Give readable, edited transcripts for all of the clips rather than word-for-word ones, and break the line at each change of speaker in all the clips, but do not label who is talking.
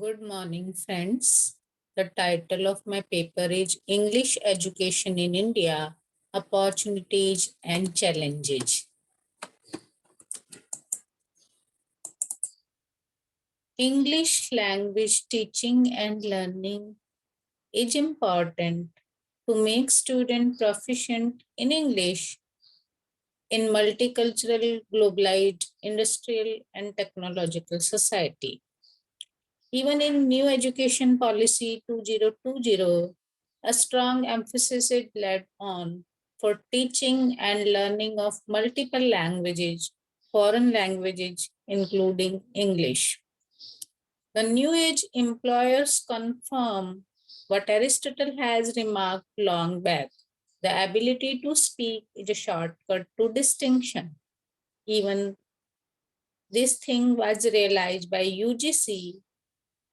Good morning, friends. The title of my paper is English Education in India, Opportunities and Challenges. English language teaching and learning is important to make students proficient in English in multicultural, globalized, industrial, and technological society. Even in new education policy 2020, a strong emphasis is laid on for teaching and learning of multiple languages, foreign languages, including English. The New Age employers confirm what Aristotle has remarked long back. The ability to speak is a shortcut to distinction. Even this thing was realized by UGC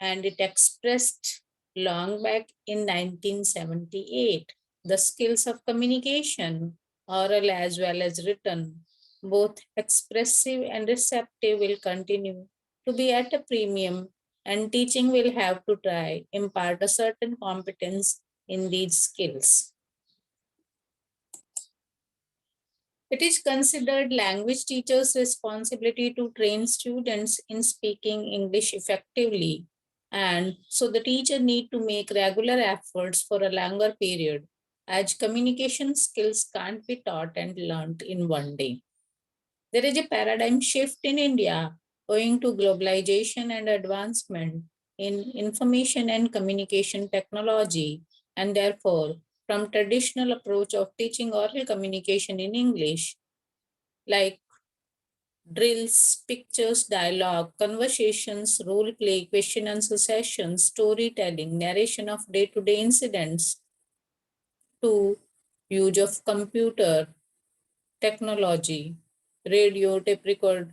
and it expressed long back in 1978. The skills of communication, oral as well as written, both expressive and receptive, will continue to be at a premium, and teaching will have to try impart a certain competence in these skills. It is considered language teachers' responsibility to train students in speaking English effectively, and so the teacher need to make regular efforts for a longer period, as communication skills can't be taught and learned in one day. There is a paradigm shift in India owing to globalization and advancement in information and communication technology, and therefore from traditional approach of teaching oral communication in English like drills, pictures, dialogue, conversations, role play, question answer sessions, storytelling, narration of day to day incidents, to use of computer, technology, radio, tape record,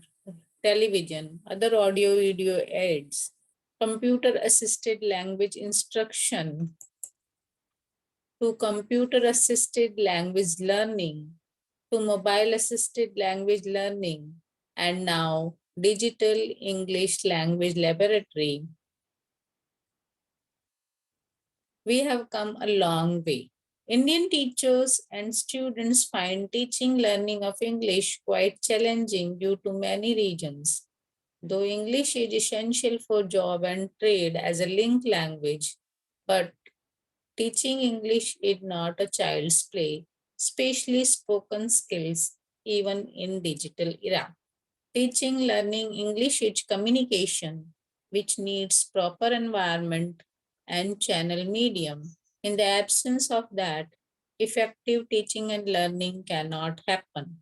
television, other audio video aids, computer assisted language instruction, to computer assisted language learning, to mobile assisted language learning, and now digital English language laboratory. We have come a long way. Indian teachers and students find teaching learning of English quite challenging due to many reasons. Though English is essential for job and trade as a link language, but teaching English is not a child's play, especially spoken skills, even in digital era. Teaching learning English is communication, which needs proper environment and channel medium. In the absence of that, effective teaching and learning cannot happen.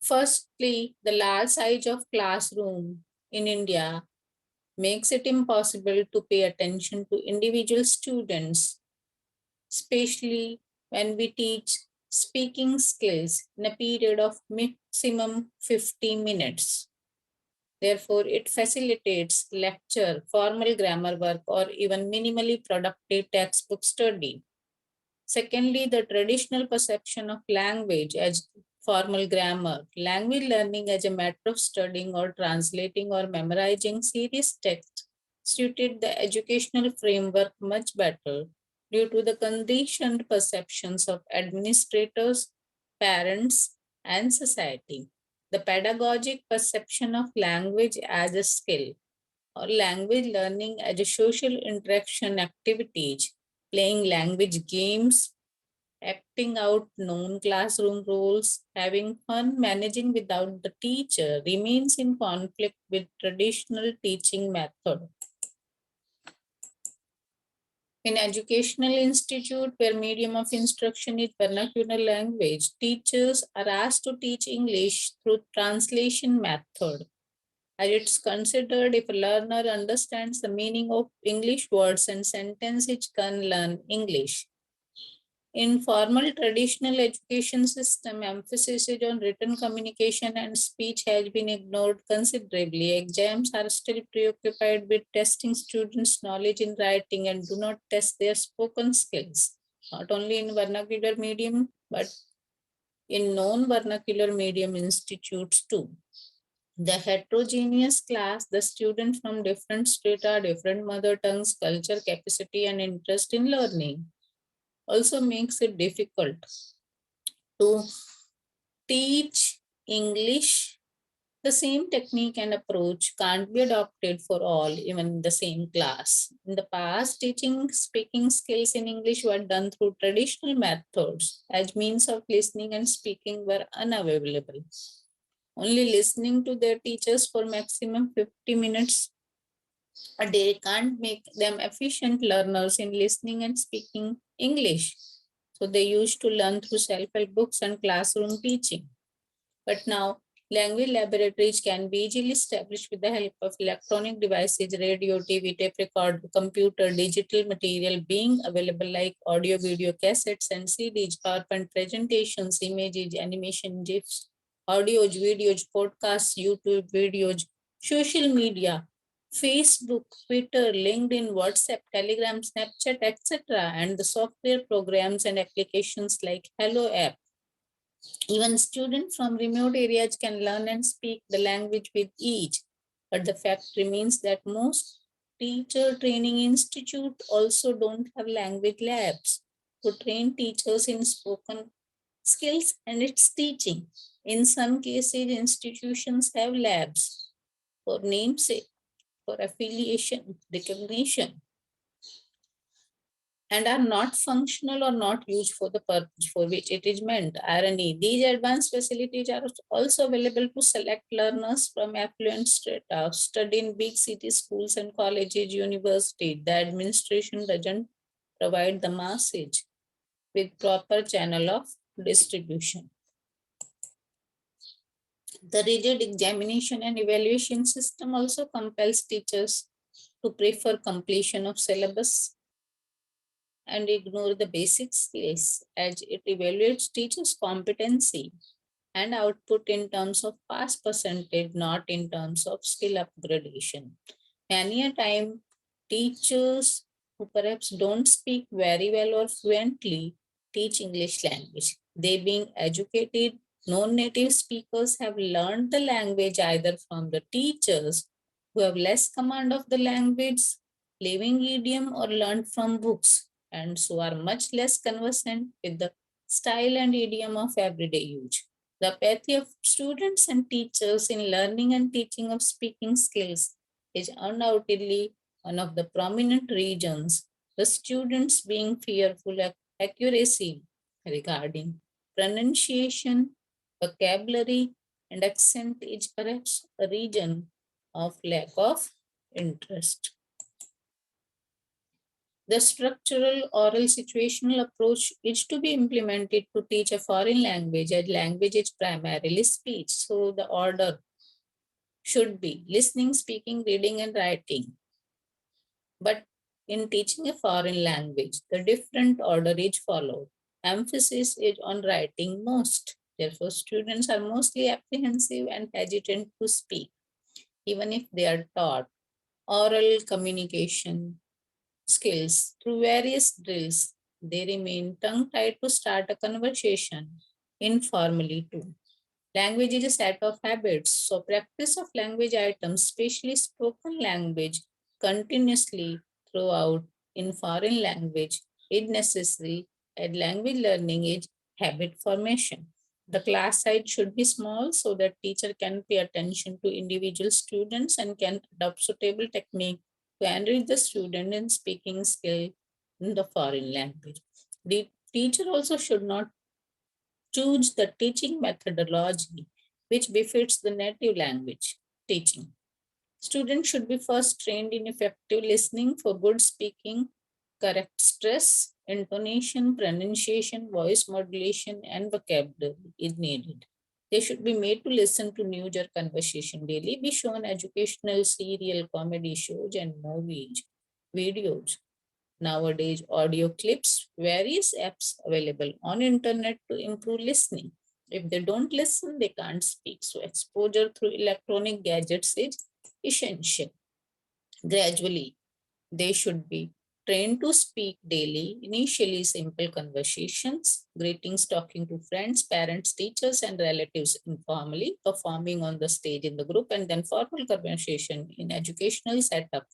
Firstly, the large size of classroom in India makes it impossible to pay attention to individual students, especially when we teach speaking skills in a period of maximum 50 minutes. Therefore, it facilitates lecture, formal grammar work, or even minimally productive textbook study. Secondly, the traditional perception of language as formal grammar, language learning as a matter of studying or translating or memorizing serious text suited the educational framework much better due to the conditioned perceptions of administrators, parents, and society. The pedagogic perception of language as a skill or language learning as a social interaction activities, playing language games, acting out known classroom roles, having fun managing without the teacher remains in conflict with traditional teaching method. In educational institute where medium of instruction is vernacular language, teachers are asked to teach English through translation method. As it's considered if a learner understands the meaning of English words and sentences, it can learn English. In formal traditional education system, emphasis on written communication and speech has been ignored considerably. Exams are still preoccupied with testing students' knowledge in writing and do not test their spoken skills, not only in vernacular medium, but in non-vernacular medium institutes too. The heterogeneous class, the students from different strata, different mother tongues, culture, capacity, and interest in learning, also makes it difficult to teach English. The same technique and approach can't be adopted for all, even in the same class. In the past, teaching speaking skills in English were done through traditional methods, as means of listening and speaking were unavailable. Only listening to their teachers for maximum 50 minutes a day can't make them efficient learners in listening and speaking English. So they used to learn through self-help books and classroom teaching. But now, language laboratories can be easily established with the help of electronic devices, radio, TV, tape record, computer, digital material being available like audio, video, cassettes, and CDs, PowerPoint presentations, images, animation, GIFs, audios, videos, podcasts, YouTube videos, social media, Facebook, Twitter, LinkedIn, WhatsApp, Telegram, Snapchat, etc., and the software programs and applications like Hello app. Even students from remote areas can learn and speak the language with ease. But the fact remains that most teacher training institutes also don't have language labs to train teachers in spoken skills and its teaching. In some cases, institutions have labs for namesake, for affiliation, recognition, and are not functional or not used for the purpose for which it is meant. Irony, these advanced facilities are also available to select learners from affluent strata, study in big city schools and colleges, universities. The administration doesn't provide the masses with proper channel of distribution. The rigid examination and evaluation system also compels teachers to prefer completion of syllabus and ignore the basic skills as it evaluates teachers' competency and output in terms of pass percentage, not in terms of skill upgradation. Many a time, teachers who perhaps don't speak very well or fluently teach English language. They being educated, non-native speakers have learned the language either from the teachers who have less command of the language, living idiom, or learned from books, and so are much less conversant with the style and idiom of everyday use. The apathy of students and teachers in learning and teaching of speaking skills is undoubtedly one of the prominent reasons. The students being fearful of accuracy regarding pronunciation, vocabulary, and accent is perhaps a region of lack of interest. The structural oral situational approach is to be implemented to teach a foreign language as language is primarily speech. So the order should be listening, speaking, reading, and writing. But in teaching a foreign language, the different order is followed. Emphasis is on writing most. Therefore, students are mostly apprehensive and hesitant to speak, even if they are taught oral communication skills through various drills. They remain tongue tied to start a conversation informally too. Language is a set of habits, so practice of language items, especially spoken language, continuously throughout in foreign language is necessary, and language learning is habit formation. The class size should be small so that teacher can pay attention to individual students and can adopt suitable technique to enrich the student in speaking skill in the foreign language. The teacher also should not choose the teaching methodology which befits the native language teaching. Students should be first trained in effective listening for good speaking, correct stress, intonation, pronunciation, voice modulation, and vocabulary is needed. They should be made to listen to news or conversation daily, be shown educational serial comedy shows and movies, videos. Nowadays, audio clips, various apps available on internet to improve listening. If they don't listen, they can't speak. So exposure through electronic gadgets is essential. Gradually, they should be Train to speak daily, initially simple conversations, greetings, talking to friends, parents, teachers, and relatives informally, performing on the stage in the group, and then formal conversation in educational setup.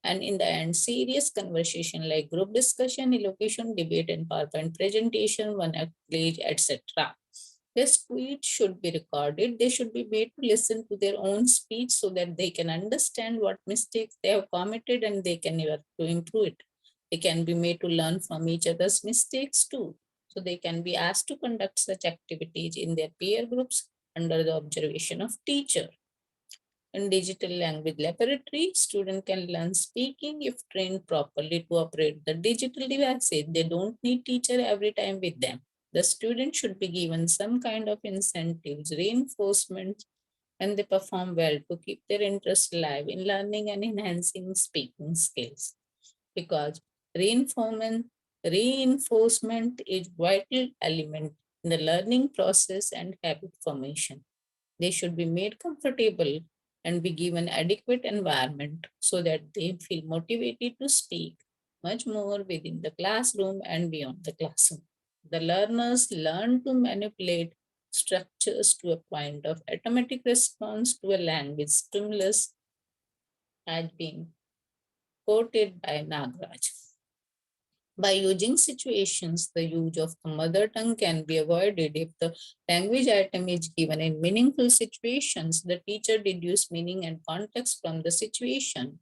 And in the end, serious conversation like group discussion, elocution, debate, and PowerPoint presentation, one page, etc. Their speech should be recorded. They should be made to listen to their own speech so that they can understand what mistakes they have committed and they can work to improve it. They can be made to learn from each other's mistakes too. So they can be asked to conduct such activities in their peer groups under the observation of teacher. In digital language laboratory, student can learn speaking if trained properly to operate the digital devices. They don't need teacher every time with them. The student should be given some kind of incentives, reinforcement, and they perform well to keep their interest alive in learning and enhancing speaking skills. Because reinforcement, reinforcement is vital element in the learning process and habit formation. They should be made comfortable and be given adequate environment so that they feel motivated to speak much more within the classroom and beyond the classroom. The learners learn to manipulate structures to a point of automatic response to a language stimulus as being quoted by Nagraj. By using situations, the use of the mother tongue can be avoided if the language item is given in meaningful situations. The teacher deduces meaning and context from the situation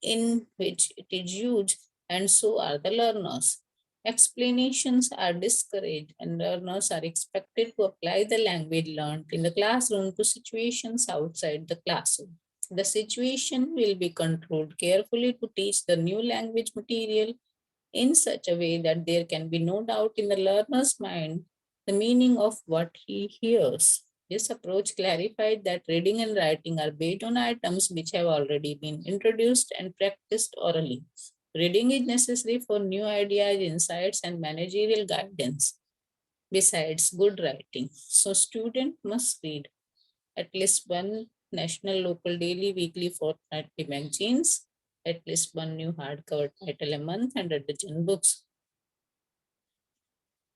in which it is used, and so are the learners. Explanations are discouraged, and learners are expected to apply the language learned in the classroom to situations outside the classroom. The situation will be controlled carefully to teach the new language material in such a way that there can be no doubt in the learner's mind the meaning of what he hears. This approach clarified that reading and writing are based on items which have already been introduced and practiced orally. Reading is necessary for new ideas, insights, and managerial guidance, besides good writing. So, student must read at least one national, local, daily, weekly, fortnightly magazines, at least one new hardcover title a month, and a dozen books.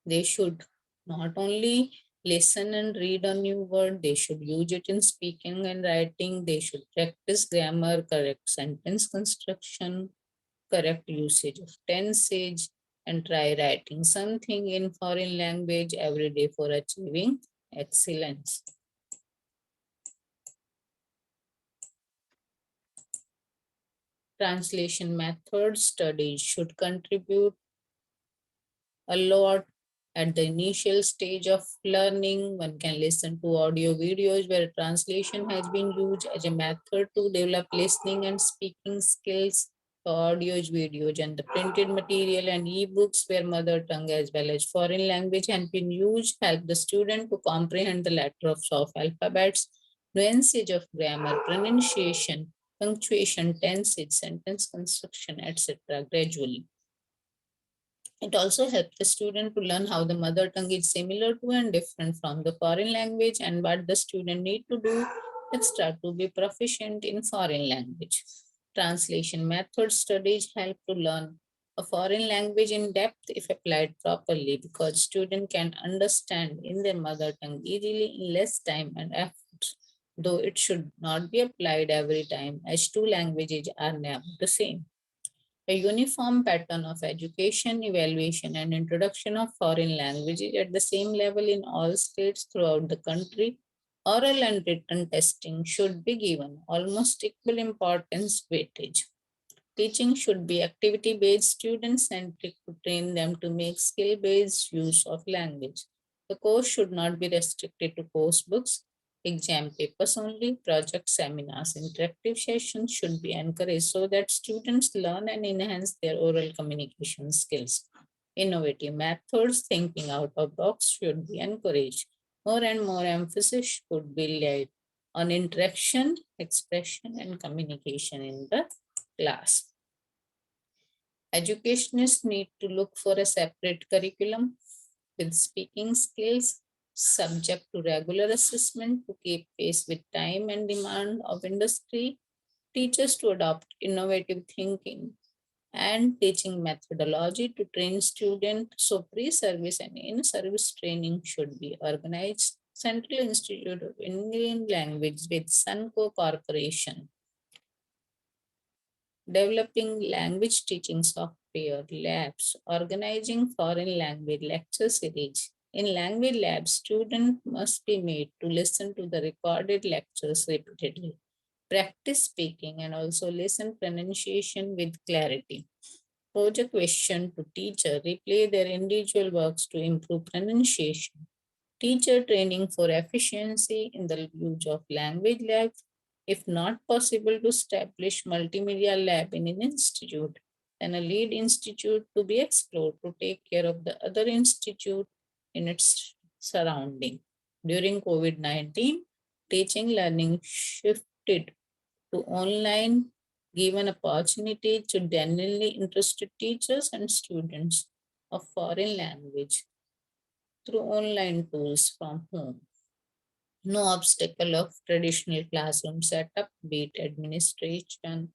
They should not only listen and read a new word, they should use it in speaking and writing. They should practice grammar, correct sentence construction, correct usage of tenses, and try writing something in foreign language every day for achieving excellence. Translation method studies should contribute a lot at the initial stage of learning. One can listen to audio videos where translation has been used as a method to develop listening and speaking skills. Audios, videos, and the printed material and e-books where mother tongue as well as foreign language has been used help the student to comprehend the letters of alphabets, nuances of grammar, pronunciation, punctuation, tenses, sentence construction, etc. gradually. It also helps the student to learn how the mother tongue is similar to and different from the foreign language and what the student need to do extra to be proficient in foreign language. Translation method studies help to learn a foreign language in depth if applied properly because student can understand in their mother tongue easily in less time and effort, though it should not be applied every time as two languages are never the same. A uniform pattern of education, evaluation, and introduction of foreign languages at the same level in all states throughout the country. Oral and written testing should be given almost equal importance weightage. Teaching should be activity based, student centric to train them to make skill based use of language. The course should not be restricted to course books, exam papers only. Project seminars, interactive sessions should be encouraged so that students learn and enhance their oral communication skills. Innovative methods, thinking out of box should be encouraged. More and more emphasis should be laid on interaction, expression, and communication in the class. Educationists need to look for a separate curriculum with speaking skills subject to regular assessment to keep pace with time and demand of industry. Teachers to adopt innovative thinking and teaching methodology to train students. So pre-service and in-service training should be organized. Central Institute of Indian Language with Sunco Corporation, developing language teaching software labs, organizing foreign language lecture series. In language labs, students must be made to listen to the recorded lectures repeatedly, practice speaking, and also listen pronunciation with clarity. Project question to teacher, replay their individual works to improve pronunciation. Teacher training for efficiency in the use of language labs. If not possible to establish multimedia lab in an institute, then a lead institute to be explored to take care of the other institute in its surrounding. During COVID-19, teaching learning shifted to online, given opportunity to genuinely interested teachers and students of foreign language through online tools from home. No obstacle of traditional classroom setup, be it administration,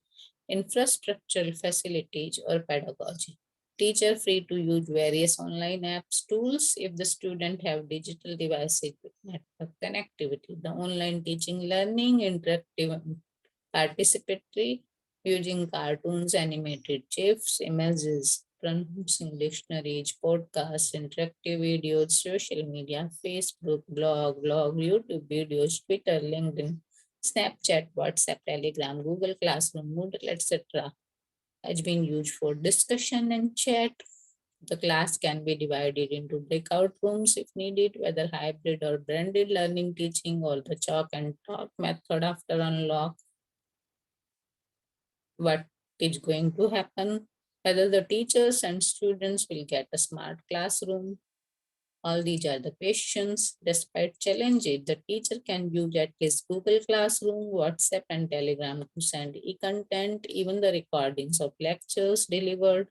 infrastructural facilities, or pedagogy. Teacher free to use various online apps tools if the student have digital devices with network connectivity. The online teaching learning interactive and participatory using cartoons, animated GIFs, images, pronouncing dictionaries, podcasts, interactive videos, social media, Facebook, blog, YouTube videos, Twitter, LinkedIn, Snapchat, WhatsApp, Telegram, Google Classroom, Moodle, etc. has been used for discussion and chat. The class can be divided into breakout rooms if needed, whether hybrid or blended learning teaching or the chalk and talk method after unlock. What is going to happen, whether the teachers and students will get a smart classroom. All these are the questions. Despite challenges, the teacher can use at least Google Classroom, WhatsApp, and Telegram to send e-content, even the recordings of lectures delivered,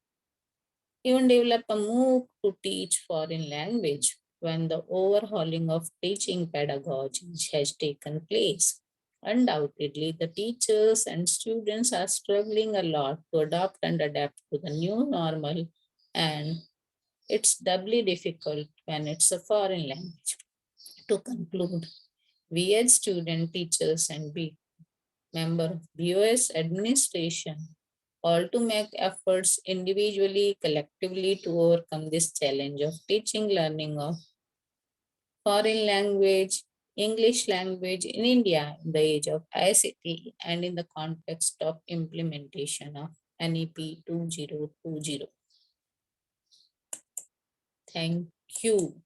even develop a MOOC to teach foreign language when the overhauling of teaching pedagogy has taken place. Undoubtedly, the teachers and students are struggling a lot to adopt and adapt to the new normal, and it's doubly difficult when it's a foreign language. To conclude, we as student teachers and we member of BOS administration all to make efforts individually, collectively to overcome this challenge of teaching learning of foreign language, English language in India in the age of ICT and in the context of implementation of NEP 2020. Thank you.